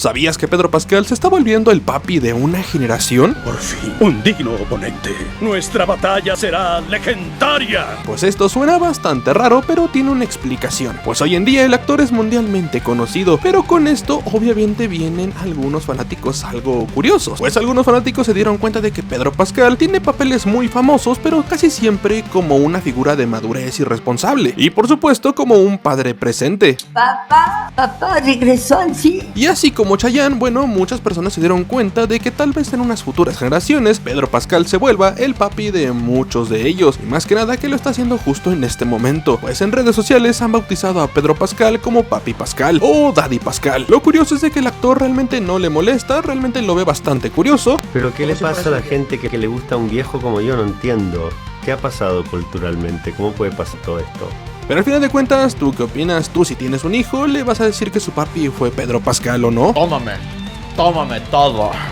¿Sabías que Pedro Pascal se está volviendo el papi de una generación? Por fin, un digno oponente. Nuestra batalla será legendaria. Pues esto suena bastante raro, pero tiene una explicación. Pues hoy en día el actor es mundialmente conocido, pero con esto obviamente vienen algunos fanáticos algo curiosos. Pues algunos fanáticos se dieron cuenta de que Pedro Pascal tiene papeles muy famosos, pero casi siempre como una figura de madurez y responsable. Y por supuesto como un padre presente. Papá regresó al cine. Y así como Chayanne, bueno, muchas personas se dieron cuenta de que tal vez en unas futuras generaciones Pedro Pascal se vuelva el papi de muchos de ellos, y más que nada que lo está haciendo justo en este momento, pues en redes sociales han bautizado a Pedro Pascal como Papi Pascal o Daddy Pascal. Lo curioso es de que el actor realmente no le molesta, realmente lo ve bastante curioso. Pero ¿qué le pasa a la gente que le gusta un viejo como yo? No entiendo. ¿Qué ha pasado culturalmente? ¿Cómo puede pasar todo esto? Pero al final de cuentas, ¿tú qué opinas? ¿Tú si tienes un hijo, le vas a decir que su papi fue Pedro Pascal o no? Tómame todo.